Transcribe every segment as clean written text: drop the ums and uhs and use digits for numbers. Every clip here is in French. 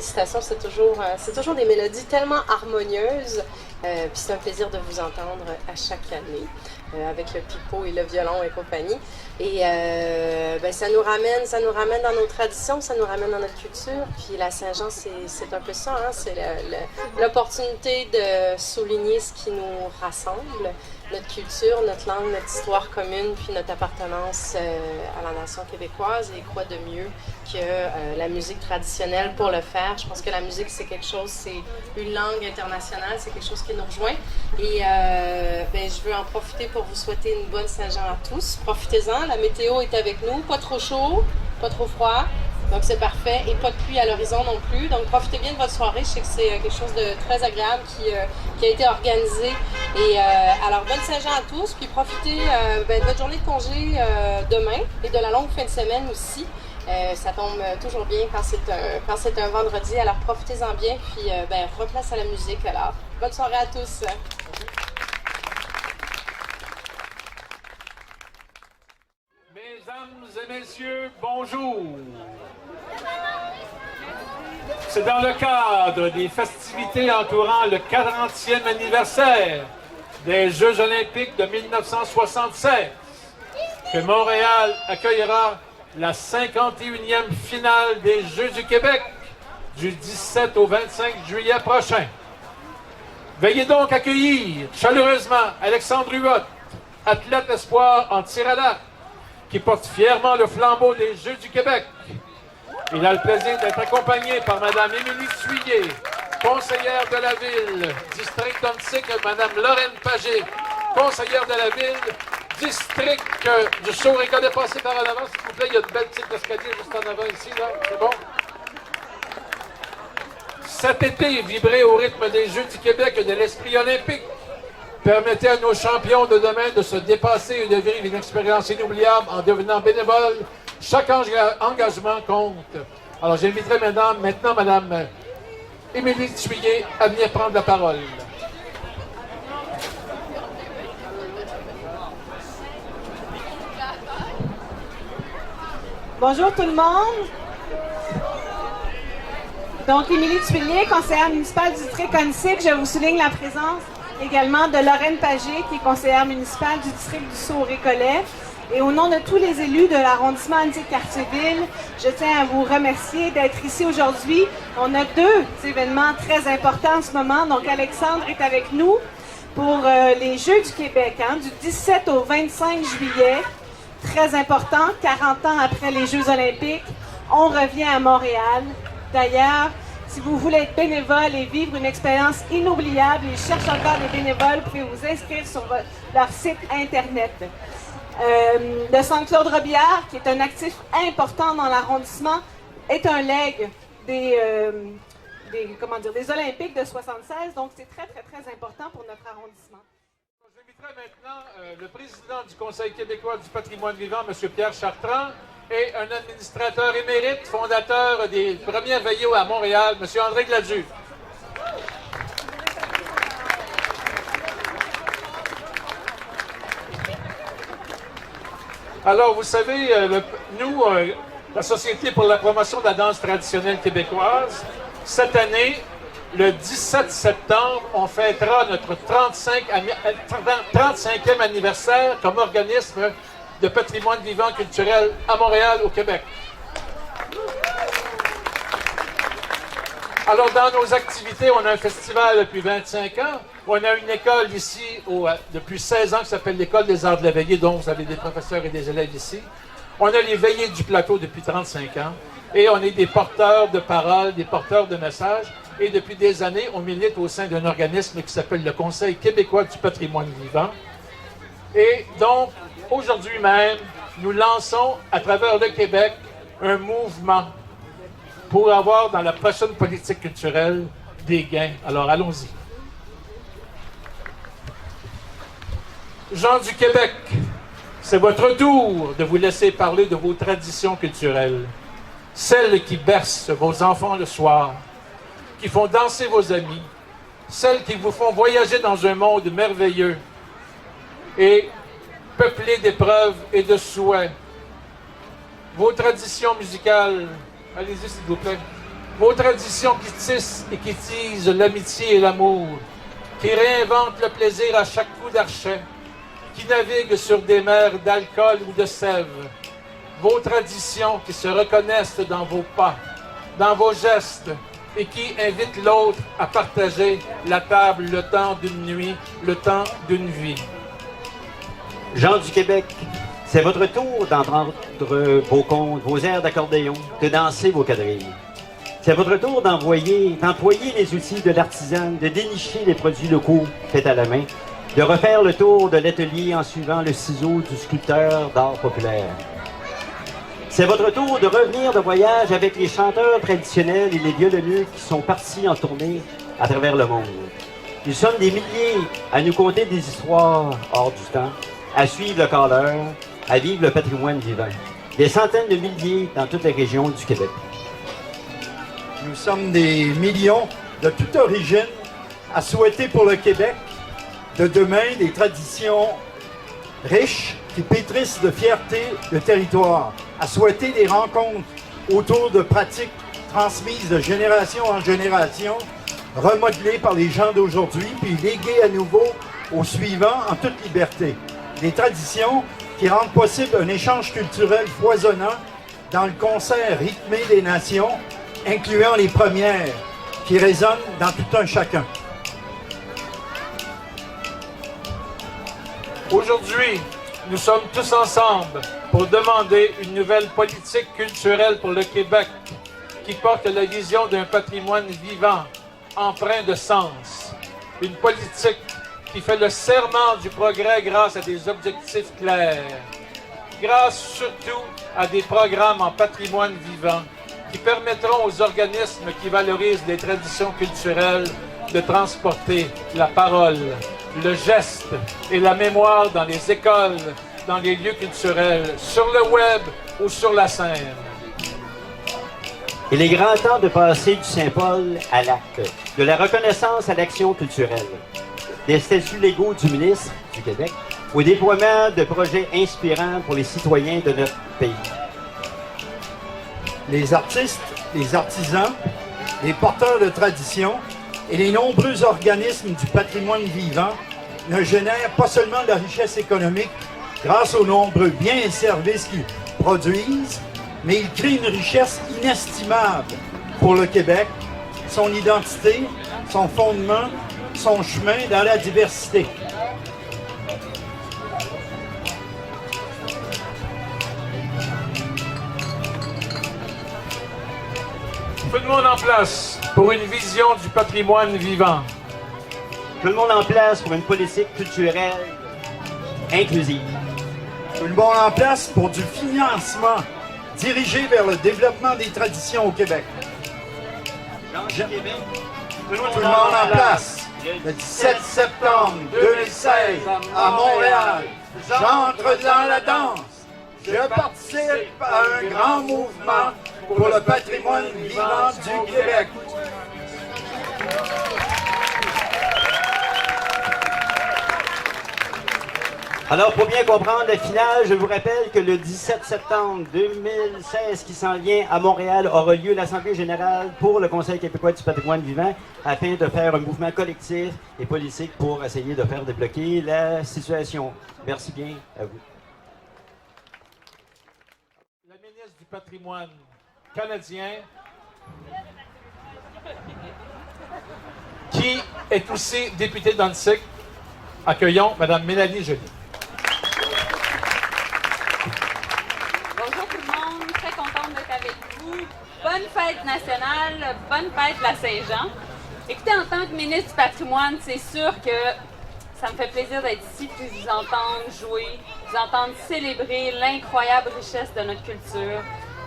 félicitations, c'est toujours des mélodies tellement harmonieuses. Puis c'est un plaisir de vous entendre à chaque année, avec le pipeau et le violon et compagnie. Et ça nous ramène dans nos traditions, ça nous ramène dans notre culture. Puis la Saint-Jean, c'est un peu ça, hein? C'est l'opportunité de souligner ce qui nous rassemble, notre culture, notre langue, notre histoire commune, puis notre appartenance à la nation québécoise. Et quoi de mieux que la musique traditionnelle pour le faire. Je pense que la musique, c'est quelque chose, c'est une langue internationale, c'est quelque chose qui nous rejoint. Et je veux en profiter pour vous souhaiter une bonne Saint-Jean à tous. Profitez-en, la météo est avec nous, pas trop chaud, pas trop froid. Donc c'est parfait, et pas de pluie à l'horizon non plus. Donc profitez bien de votre soirée, je sais que c'est quelque chose de très agréable qui a été organisé. Et alors bonne Saint-Jean à tous, puis profitez de votre journée de congé demain et de la longue fin de semaine aussi. Ça tombe toujours bien quand c'est un vendredi, alors profitez-en bien, puis replace à la musique alors. Bonne soirée à tous. Mesdames et messieurs, bonjour. C'est dans le cadre des festivités entourant le 40e anniversaire des Jeux olympiques de 1976 que Montréal accueillera la 51e finale des Jeux du Québec du 17 au 25 juillet prochain. Veuillez donc accueillir chaleureusement Alexandre Huot, athlète espoir en tir à l'arc, qui porte fièrement le flambeau des Jeux du Québec. Il a le plaisir d'être accompagné par Mme Émilie Thuillier, conseillère de la Ville, district d'Ontic, Mme Lorraine Pagé, conseillère de la Ville, district du Sault-Rica. Dépassez par en avant, s'il vous plaît. Il y a une belle petite escalier juste en avant ici, là. C'est bon? Cet été, vibrer au rythme des Jeux du Québec et de l'esprit olympique. Permettez à nos champions de demain de se dépasser et de vivre une expérience inoubliable en devenant bénévoles. Chaque engagement compte. Alors, j'inviterai maintenant Mme Émilie Thuillier à venir prendre la parole. Bonjour tout le monde. Donc, Émilie Thuillier, conseillère municipale du district Ontic. Je vous souligne la présence également de Lorraine Pagé, qui est conseillère municipale du district du Sault-Récollet. Et au nom de tous les élus de l'arrondissement Ontic-Cartierville, je tiens à vous remercier d'être ici aujourd'hui. On a deux événements très importants en ce moment. Donc, Alexandre est avec nous pour les Jeux du Québec, du 17 au 25 juillet. Très important, 40 ans après les Jeux olympiques, on revient à Montréal. D'ailleurs, si vous voulez être bénévole et vivre une expérience inoubliable, ils cherchent encore des bénévoles, vous pouvez vous inscrire sur leur site Internet. Le Centre Claude Robillard, qui est un actif important dans l'arrondissement, est un legs des Olympiques de 76, donc c'est très, très, très important pour notre arrondissement. J'inviterai maintenant le président du Conseil québécois du patrimoine vivant, M. Pierre Chartrand, et un administrateur émérite, fondateur des premières veillées à Montréal, M. André Gladu. Alors, vous savez, nous, la Société pour la promotion de la danse traditionnelle québécoise, cette année, le 17 septembre, on fêtera notre 35e anniversaire comme organisme de patrimoine vivant culturel à Montréal, au Québec. Alors, dans nos activités, on a un festival depuis 25 ans. On a une école ici depuis 16 ans qui s'appelle l'École des arts de la veillée, dont vous avez des professeurs et des élèves ici. On a les veillées du plateau depuis 35 ans. Et on est des porteurs de paroles, des porteurs de messages. Et depuis des années, on milite au sein d'un organisme qui s'appelle le Conseil québécois du patrimoine vivant. Et donc, aujourd'hui même, nous lançons à travers le Québec un mouvement pour avoir dans la prochaine politique culturelle des gains. Alors, allons-y. Gens du Québec, c'est votre tour de vous laisser parler de vos traditions culturelles. Celles qui bercent vos enfants le soir, qui font danser vos amis, celles qui vous font voyager dans un monde merveilleux et peuplé d'épreuves et de souhaits. Vos traditions musicales, allez-y s'il vous plaît. Vos traditions qui tissent et qui tisent l'amitié et l'amour, qui réinventent le plaisir à chaque coup d'archet, qui naviguent sur des mers d'alcool ou de sève. Vos traditions qui se reconnaissent dans vos pas, dans vos gestes, et qui invitent l'autre à partager la table le temps d'une nuit, le temps d'une vie. Gens du Québec, c'est votre tour d'entendre vos contes, vos airs d'accordéon, de danser vos quadrilles. C'est votre tour d'employer les outils de l'artisan, de dénicher les produits locaux faits à la main, de refaire le tour de l'atelier en suivant le ciseau du sculpteur d'art populaire. C'est votre tour de revenir de voyage avec les chanteurs traditionnels et les violonneux qui sont partis en tournée à travers le monde. Nous sommes des milliers à nous conter des histoires hors du temps, à suivre le corps d'heure, à vivre le patrimoine vivant. Des centaines de milliers dans toutes les régions du Québec. Nous sommes des millions de toute origine à souhaiter pour le Québec de demain des traditions riches qui pétrissent de fierté le territoire, à souhaiter des rencontres autour de pratiques transmises de génération en génération, remodelées par les gens d'aujourd'hui, puis léguées à nouveau aux suivants en toute liberté. Des traditions qui rendent possible un échange culturel foisonnant dans le concert rythmé des nations, incluant les premières, qui résonnent dans tout un chacun. Aujourd'hui, nous sommes tous ensemble pour demander une nouvelle politique culturelle pour le Québec qui porte la vision d'un patrimoine vivant, empreint de sens. Une politique qui fait le serment du progrès grâce à des objectifs clairs, grâce surtout à des programmes en patrimoine vivant qui permettront aux organismes qui valorisent les traditions culturelles de transporter la parole, le geste et la mémoire dans les écoles, dans les lieux culturels, sur le web ou sur la scène. Il est grand temps de passer du Saint-Paul à l'acte, de la reconnaissance à l'action culturelle, des statuts légaux du ministre du Québec au déploiement de projets inspirants pour les citoyens de notre pays. Les artistes, les artisans, les porteurs de tradition et les nombreux organismes du patrimoine vivant ne génèrent pas seulement de la richesse économique grâce aux nombreux biens et services qu'ils produisent, mais ils créent une richesse inestimable pour le Québec, son identité, son fondement, son chemin dans la diversité. Tout le monde en place pour une vision du patrimoine vivant. Tout le monde en place pour une politique culturelle inclusive. Tout le monde en place pour du financement dirigé vers le développement des traditions au Québec. Tout le monde en place le 17 septembre 2016 à Montréal. J'entre dans la danse. Je participe à un grand mouvement pour le patrimoine vivant du Québec. Alors, pour bien comprendre la finale, je vous rappelle que le 17 septembre 2016, qui s'en vient à Montréal, aura lieu l'Assemblée générale pour le Conseil québécois du patrimoine vivant afin de faire un mouvement collectif et politique pour essayer de faire débloquer la situation. Merci bien à vous. La ministre du patrimoine canadien, qui est aussi députée d'Annecy. Accueillons Mme Mélanie Joly. Bonjour tout le monde, très contente d'être avec vous. Bonne fête nationale, bonne fête la Saint-Jean. Écoutez, en tant que ministre du patrimoine, c'est sûr que ça me fait plaisir d'être ici puis vous entendre jouer, vous entendre célébrer l'incroyable richesse de notre culture.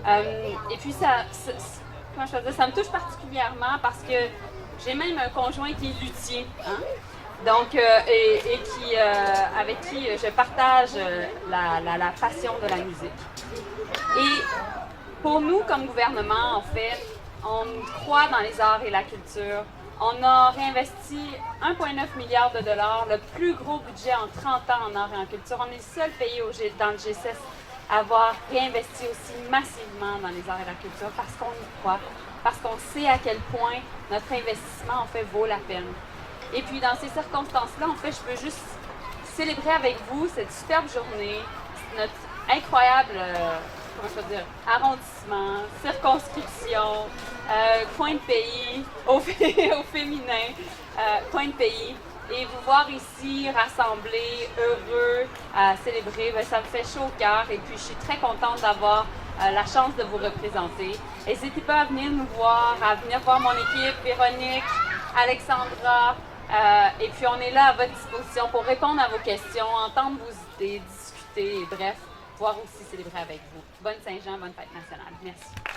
Et puis comment je peux dire, ça me touche particulièrement parce que j'ai même un conjoint qui est luthier, hein? Donc, avec qui je partage la passion de la musique. Et pour nous, comme gouvernement, en fait, on croit dans les arts et la culture. On a réinvesti 1,9 milliard $, le plus gros budget en 30 ans en arts et en culture. On est le seul pays dans le G7 avoir réinvesti aussi massivement dans les arts et la culture parce qu'on y croit, parce qu'on sait à quel point notre investissement, en fait, vaut la peine. Et puis, dans ces circonstances-là, en fait, je peux juste célébrer avec vous cette superbe journée, notre incroyable, comment je peux dire, arrondissement, circonscription, coin de pays, au féminin, coin de pays. Et vous voir ici, rassemblés, heureux, à célébrer, bien, ça me fait chaud au cœur. Et puis, je suis très contente d'avoir la chance de vous représenter. N'hésitez pas à venir nous voir, à venir voir mon équipe, Véronique, Alexandra. Et puis, on est là à votre disposition pour répondre à vos questions, entendre vos idées, discuter et bref, pouvoir aussi célébrer avec vous. Bonne Saint-Jean, bonne fête nationale. Merci.